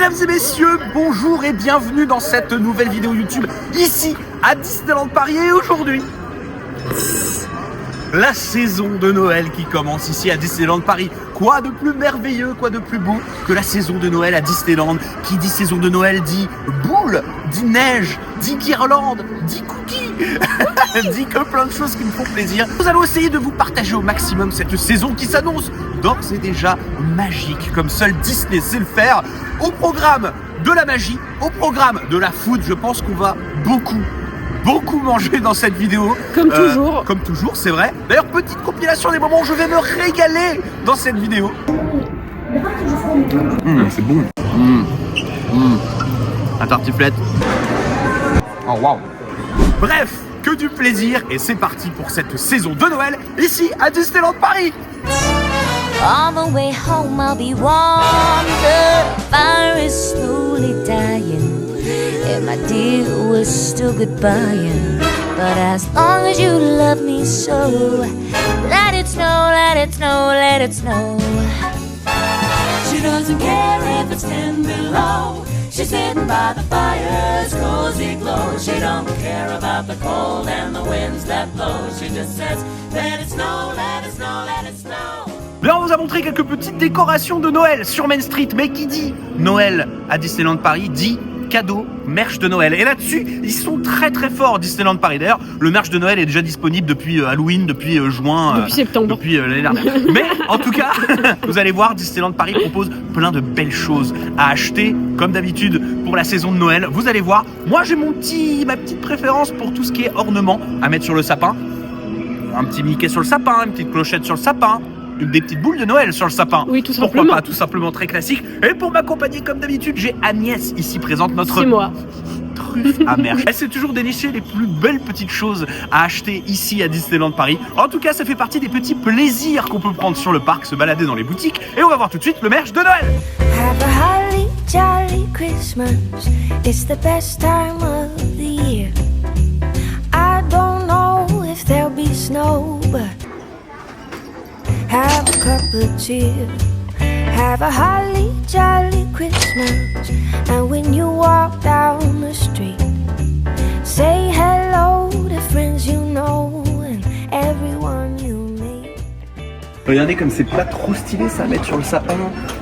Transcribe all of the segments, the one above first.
Mesdames et messieurs, bonjour et bienvenue dans cette nouvelle vidéo YouTube, ici à Disneyland Paris. Et aujourd'hui, la saison de Noël qui commence ici à Disneyland Paris. Quoi de plus merveilleux, quoi de plus beau que la saison de Noël à Disneyland. Qui dit saison de Noël dit boule, dit neige, dit guirlande, dit cookies, dit que plein de choses qui me font plaisir. Nous allons essayer de vous partager au maximum cette saison qui s'annonce d'ores et déjà magique, comme seul Disney sait le faire. Au programme de la magie, au programme de la food, je pense qu'on va beaucoup manger dans cette vidéo. Comme toujours. Comme toujours, c'est vrai. D'ailleurs, petite compilation des moments où je vais me régaler dans cette vidéo. C'est bon. La tartiflette. Oh waouh. Bref, que du plaisir. Et c'est parti pour cette saison de Noël ici à Disneyland Paris. On the way home I'll be warm. The fire is slowly dying. And my dear, we're still goodbying. But as long as you love me so, let it snow, let it snow, let it snow. She doesn't care if it's 10 below. She's sitting by the fire's cozy glow. She don't care about the cold and the winds that blow. She just says, let it snow, let it snow, let it snow. Là, on vous a montré quelques petites décorations de Noël sur Main Street. Mais qui dit Noël à Disneyland Paris dit cadeaux, merch de Noël. Et là-dessus, ils sont très forts, Disneyland Paris. D'ailleurs, le merch de Noël est déjà disponible depuis Halloween, depuis juin. Depuis septembre. Depuis l'année dernière. Mais en tout cas, vous allez voir, Disneyland Paris propose plein de belles choses à acheter, comme d'habitude, pour la saison de Noël. Vous allez voir, moi j'ai ma petite préférence pour tout ce qui est ornement à mettre sur le sapin. Un petit Mickey sur le sapin, une petite clochette sur le sapin. Des petites boules de Noël sur le sapin. Oui, tout simplement. Pourquoi pas, tout simplement très classique. Et pour m'accompagner comme d'habitude, j'ai Agnès ici présente, notre C'est moi. truffe à merch. Elle sait toujours dénicher les plus belles petites choses à acheter ici à Disneyland Paris. En tout cas, ça fait partie des petits plaisirs qu'on peut prendre sur le parc, se balader dans les boutiques. Et on va voir tout de suite le merch de Noël. Have a holly jolly Christmas. It's the best time of the year. I don't know if there'll be snow, but have a cup of cheer. Have a holly jolly Christmas. And when you walk down the street, say hello to friends you know and everyone you meet. Regardez comme c'est pas trop stylé ça, mettre sur le sapin.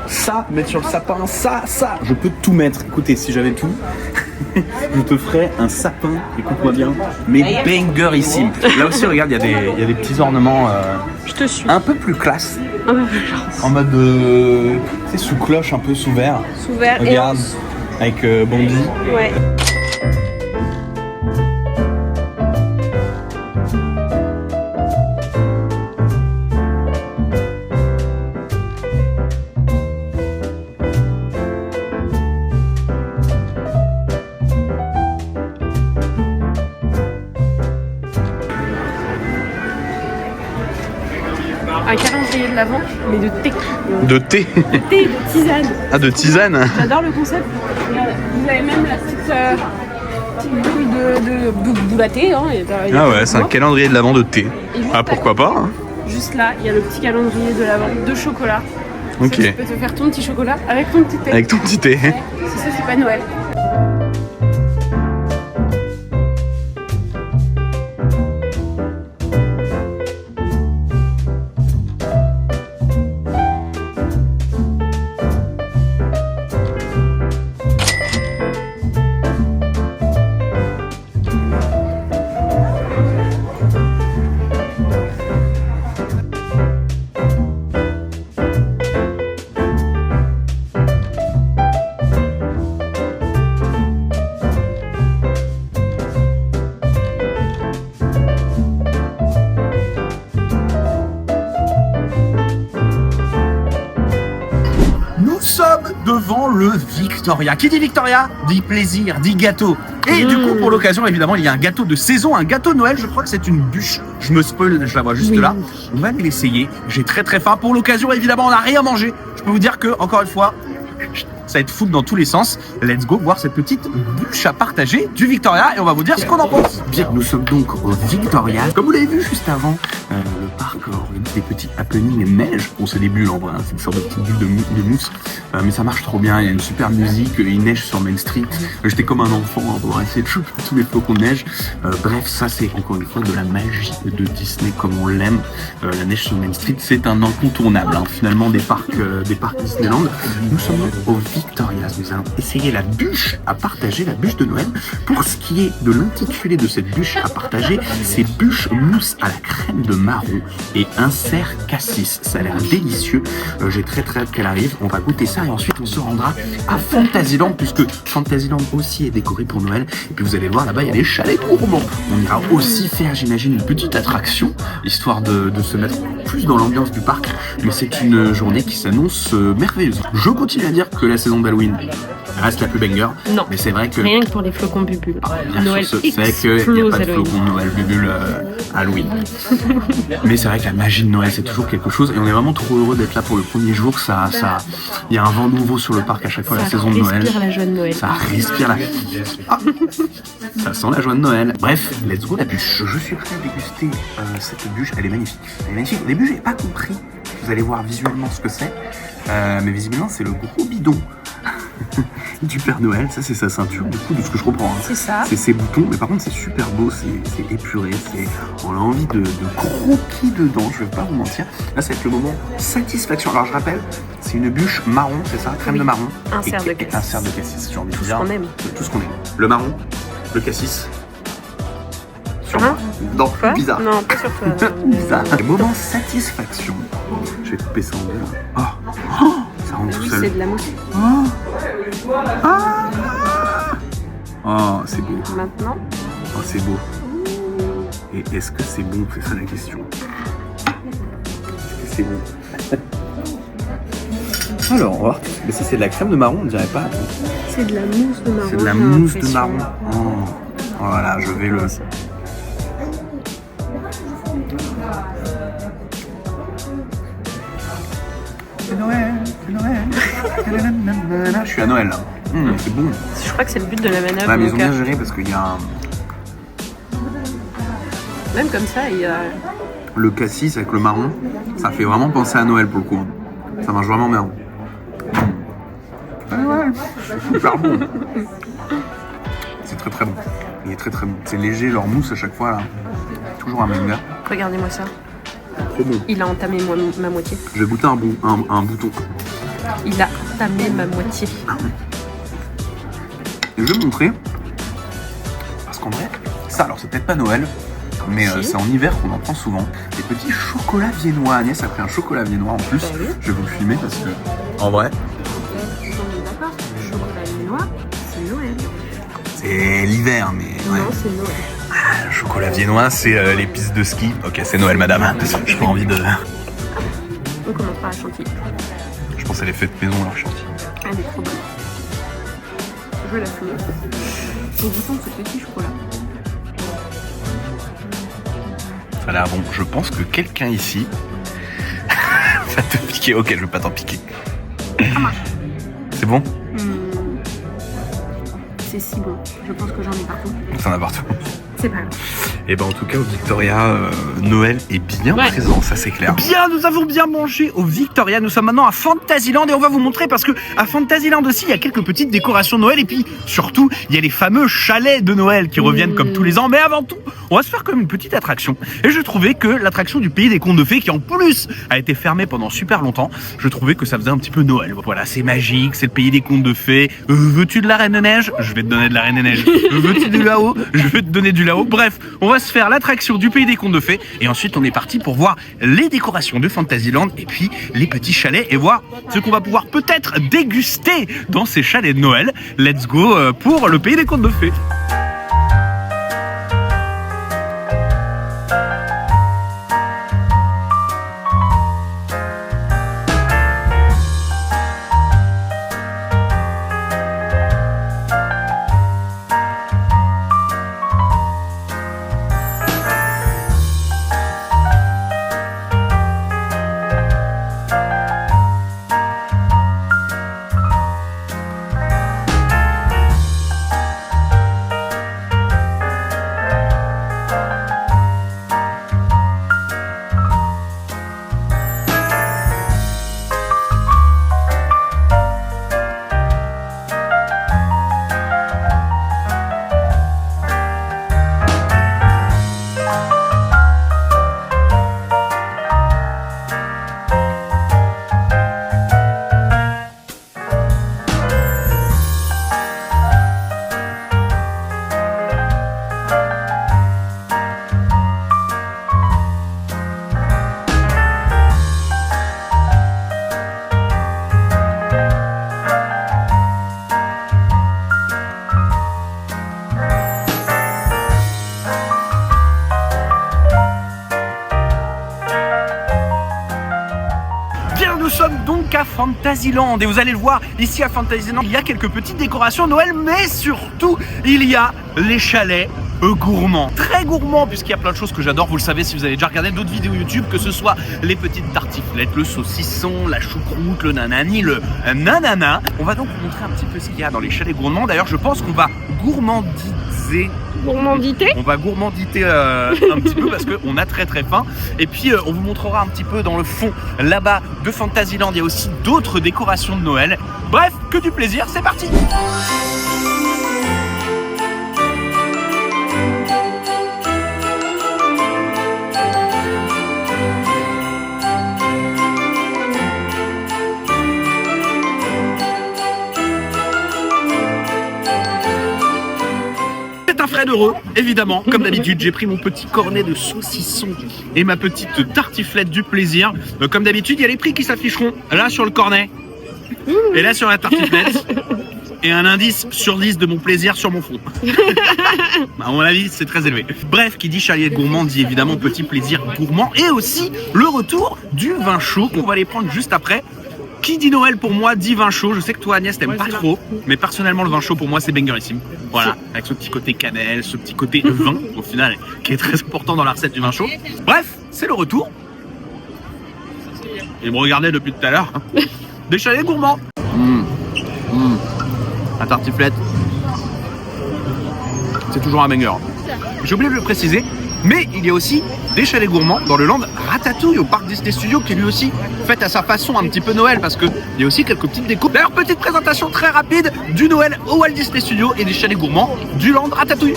Ça, mettre sur le sapin, ça. Je peux tout mettre. Écoutez, si j'avais tout, je te ferais un sapin, écoute-moi bien, mais bangerissime. Là aussi, regarde, il y a des petits ornements Je te suis. un peu plus classe. Un peu plus classe. En mode, tu sais, sous cloche, un peu sous verre. Sous verre. Regarde, avec Bambi. Ouais. Un calendrier de l'Avent, mais de thé. De thé. De thé, de tisane. Ah, de tisane. J'adore le concept. Regardez, vous avez même la petite boule de boule à thé. Hein, Ah ouais, c'est un calendrier de l'Avent de thé. Et juste Ah, pourquoi pas hein. Juste là, il y a le petit calendrier de l'Avent de chocolat. Ok. Ça, tu peux te faire ton petit chocolat avec ton petit thé. Avec ton petit thé. Ouais, si ça, c'est pas Noël. Devant le Victoria. Qui dit Victoria dit plaisir, dit gâteau. Et du coup, pour l'occasion, évidemment, il y a un gâteau de saison, un gâteau de Noël. Je crois que c'est une bûche. Je me spoil, je la vois juste là. On va aller l'essayer. J'ai très faim. Pour l'occasion, évidemment, on n'a rien mangé. Je peux vous dire que, encore une fois, ça va être foot dans tous les sens. Let's go voir cette petite bûche à partager du Victoria et on va vous dire ce qu'on en pense. Bien, nous sommes donc au Victoria. Comme vous l'avez vu juste avant, le parc organisé des petits happenings neige. Bon, c'est des bulles en vrai, hein, c'est une sorte de petite bulle de mousse, mais ça marche trop bien. Il y a une super musique, il neige sur Main Street. J'étais comme un enfant pour essayer de choper tous les flocons de neige. Bref, ça c'est encore une fois de la magie de Disney comme on l'aime. La neige sur Main Street, c'est un incontournable hein, finalement des parcs Disneyland. Nous sommes au Victoria's. Nous allons essayer la bûche à partager, la bûche de Noël. Pour ce qui est de l'intitulé de cette bûche à partager, c'est bûche mousse à la crème de marron et insert cassis. Ça a l'air délicieux. J'ai très hâte qu'elle arrive. On va goûter ça et ensuite on se rendra à Fantasyland puisque Fantasyland aussi est décoré pour Noël. Et puis vous allez voir là-bas, il y a des chalets gourmands. On ira aussi faire, j'imagine, une petite attraction histoire de se mettre plus dans l'ambiance du parc. Mais c'est une journée qui s'annonce merveilleuse. Je continue à dire que la saison d'Halloween reste la plus banger. Non. Mais c'est vrai que Rien que pour les flocons bubules. Noël c'est vrai qu'il n'y a pas de flocons Noël bubule Halloween. Mais c'est vrai que la magie de Noël c'est toujours quelque chose et on est vraiment trop heureux d'être là pour le premier jour. Il y a un vent nouveau sur le parc à chaque fois la saison de Noël. Ça respire la joie de Noël. Ça respire la... Ah ça sent la joie de Noël. Bref, let's go la bûche. Je suis prêt à déguster cette bûche. Elle est magnifique. Elle est magnifique. Au début, j'ai pas compris. Vous allez voir visuellement ce que c'est. Mais visiblement, c'est le gros bidon du Père Noël. Ça, c'est sa ceinture, du coup, de ce que je comprends. Hein. C'est ça. C'est ses boutons. Mais par contre, c'est super beau. C'est épuré. On a envie de croquer dedans. Je vais pas vous mentir. Là, ça va être le moment satisfaction. Alors, je rappelle, c'est une bûche marron, c'est ça? Crème de marron. Insert de cassis. Insert de cassis, j'ai envie de Tout ce dire. qu'on aime. Tout ce qu'on aime. Le marron, le cassis. Sur Hein? Non, Quoi? bizarre. Non, pas sur toi. Bizarre. Moment satisfaction. Je vais couper ça en deux. Oh, ça rentre tout Oui, seul. c'est de la mousse. Oh, c'est beau. Maintenant, Oh, c'est beau. Et est-ce que c'est bon? C'est ça la question. Est-ce que c'est bon? Alors, on va voir. Mais si c'est de la crème de marron, on dirait pas. c'est de la mousse de marron. C'est de la j'ai mousse de l'impression. marron. Oh. Voilà, je vais le... C'est Noël, c'est Noël. Je suis à Noël là. C'est bon. Je crois que c'est le but de la manœuvre. Ouais, mais ils ont donc, bien géré parce qu'il y a même comme ça, il y a... le cassis avec le marron. Ça fait vraiment penser à Noël pour le coup. Ça marche vraiment bien. Ouais, c'est super bon. C'est très bon. Il est très bon. C'est léger, leur mousse à chaque fois là. Toujours un manga. Regardez-moi ça. Trop bon. Il a entamé ma moitié. Je vais goûter un bouton. Il a entamé ma moitié. Et je vais montrer. Parce qu'en vrai, ça alors c'est peut-être pas Noël. Mais Si. c'est en hiver qu'on en prend souvent. Des petits chocolats viennois. Agnès a pris un chocolat viennois en plus. Bah oui. Je vais vous le filmer parce que, en vrai, On est d'accord. Chocolat noir, c'est Noël. c'est l'hiver, mais ouais. Non, c'est Noël. Le chocolat viennois, c'est les pistes de ski. Ok, c'est Noël, madame. J'ai pas envie de. On commence par la chantilly. Je pense à les fêtes maison, leur chantilly. Elle est trop bonne. Je vais la fumer. Au bouton de ce petit chocolat. Ça a l'air bon. Je pense que quelqu'un ici va te piquer. Ok, je vais pas t'en piquer. C'est bon? C'est si bon. Je pense que j'en ai partout. Ça en a partout. C'est pas grave. Et ben en tout cas au Victoria, Noël est bien présent, ça c'est clair. Bien, nous avons bien mangé au Victoria, nous sommes maintenant à Fantasyland et on va vous montrer parce que à Fantasyland aussi il y a quelques petites décorations de Noël et puis surtout il y a les fameux chalets de Noël qui reviennent comme tous les ans. Mais avant tout, on va se faire comme une petite attraction. Et je trouvais que l'attraction du Pays des Contes de Fées qui en plus a été fermée pendant super longtemps, je trouvais que ça faisait un petit peu Noël. Voilà, c'est magique, c'est le Pays des Contes de Fées. Veux-tu de la Reine des Neiges? Je vais te donner de la Reine des Neiges. Veux-tu du là-haut? Je vais te donner du là-haut. Bref, on va se faire l'attraction du Pays des Contes de Fées et ensuite on est parti pour voir les décorations de Fantasyland et puis les petits chalets et voir ce qu'on va pouvoir peut-être déguster dans ces chalets de Noël. Let's go pour le Pays des Contes de Fées. Fantasyland. Et vous allez le voir, ici à Fantasyland, il y a quelques petites décorations Noël, mais surtout, il y a les chalets gourmands. Très gourmands, puisqu'il y a plein de choses que j'adore. Vous le savez si vous avez déjà regardé d'autres vidéos YouTube, que ce soit les petites tartiflettes, le saucisson, la choucroute, le nanani, le nanana. On va donc vous montrer un petit peu ce qu'il y a dans les chalets gourmands. D'ailleurs, je pense qu'on va gourmandiser. Gourmandité. On va gourmanditer un petit peu parce qu'on a très très faim. Et puis on vous montrera un petit peu dans le fond là-bas de Fantasyland. Il y a aussi d'autres décorations de Noël. Bref, que du plaisir, c'est parti. Un Fred heureux, évidemment, comme d'habitude. J'ai pris mon petit cornet de saucisson et ma petite tartiflette du plaisir. Comme d'habitude, il y a les prix qui s'afficheront là sur le cornet et là sur la tartiflette. Et un indice sur 10 de mon plaisir sur mon front. À mon avis, c'est très élevé. Bref, qui dit chalet gourmand dit évidemment petit plaisir gourmand. Et aussi le retour du vin chaud qu'on va aller prendre juste après. Qui dit Noël pour moi dit vin chaud. Je sais que toi Agnès t'aimes pas trop, mais personnellement le vin chaud pour moi c'est bangerissime. Voilà, avec ce petit côté cannelle, ce petit côté vin au final qui est très important dans la recette du vin chaud. Bref, c'est le retour. Et me regardez depuis tout à l'heure. Des chalets gourmands. La tartiflette, c'est toujours un banger. J'ai oublié de le préciser, mais il y a aussi des chalets gourmands dans le land Ratatouille au parc Disney Studios qui lui aussi fait à sa façon un petit peu Noël parce qu'il y a aussi quelques petites décos. D'ailleurs, petite présentation très rapide du Noël au Walt Disney Studios et des chalets gourmands du land Ratatouille.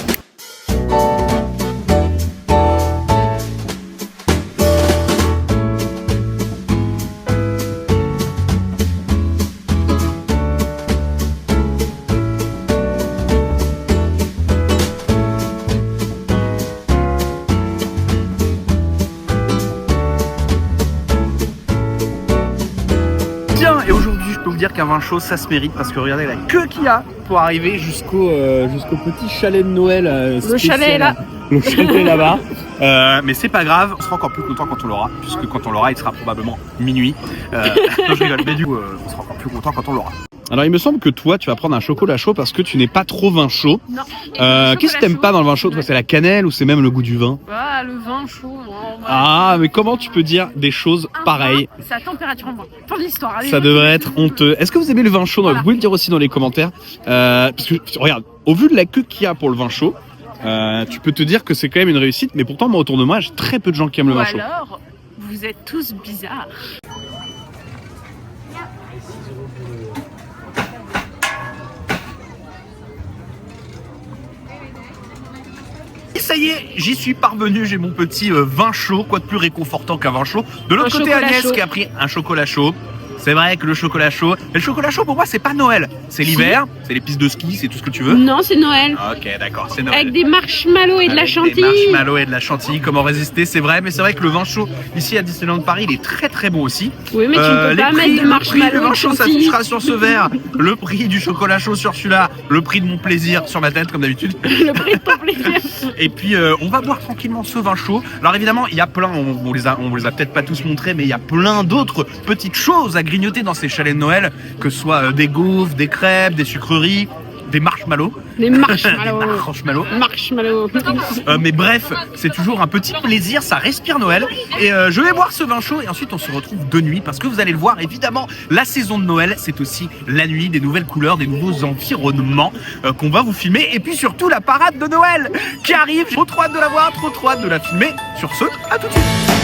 Et aujourd'hui, je peux vous dire qu'un vin chaud, ça se mérite parce que regardez la queue qu'il y a pour arriver jusqu'au petit chalet de Noël. Le chalet est là. Le chalet est là-bas. Mais c'est pas grave, on sera encore plus content quand on l'aura, puisque quand on l'aura, il sera probablement minuit. Non, je rigole, mais du coup, on sera encore plus content quand on l'aura. Alors, il me semble que toi, tu vas prendre un chocolat chaud parce que tu n'es pas trop vin chaud. Non. Qu'est-ce que t'aimes pas dans le vin chaud? Toi, c'est la cannelle ou c'est même le goût du vin? Ah, le vin chaud. Ah, mais comment tu peux dire des choses pareilles? C'est la température en vin. Pour l'histoire. Ça devrait être honteux. Est-ce que vous aimez le vin chaud? Voilà. Vous pouvez le dire aussi dans les commentaires. Parce que, regarde, au vu de la queue qu'il y a pour le vin chaud, tu peux te dire que c'est quand même une réussite. Mais pourtant, moi, autour de moi, j'ai très peu de gens qui aiment le vin chaud. Alors, vous êtes tous bizarres. Et ça y est, j'y suis parvenu, j'ai mon petit vin chaud, quoi de plus réconfortant qu'un vin chaud. De l'autre côté, Agnès qui a pris un chocolat chaud. C'est vrai que le chocolat chaud, et le chocolat chaud pour moi c'est pas Noël, c'est l'hiver, c'est les pistes de ski, c'est tout ce que tu veux. Non, c'est Noël. Ok, d'accord, c'est Noël. Avec des marshmallows et de la chantilly. Des marshmallows et de la chantilly, comment résister, c'est vrai, mais c'est vrai que le vin chaud ici à Disneyland Paris, il est très très bon aussi. Oui, mais tu ne peux pas mettre de marshmallows. Le vin chaud s'affichera sur ce verre, le prix du chocolat chaud sur celui-là, le prix de mon plaisir sur ma tête comme d'habitude. Le prix de ton plaisir. Et puis on va boire tranquillement ce vin chaud. Alors évidemment, il y a plein, on les a peut-être pas tous montrés, mais il y a plein d'autres petites choses à grignoter dans ces chalets de Noël, que ce soit des gaufres, des crêpes, des sucreries, des marshmallows. Des marshmallows. Des marshmallows. Marshmallows. Mais bref, c'est toujours un petit plaisir, ça respire Noël. Et je vais boire ce vin chaud et ensuite on se retrouve de nuit parce que vous allez le voir, évidemment, la saison de Noël, c'est aussi la nuit, des nouvelles couleurs, des nouveaux environnements qu'on va vous filmer. Et puis surtout la parade de Noël qui arrive. Trop hâte de la voir, trop hâte de la filmer. Sur ce, à tout de suite.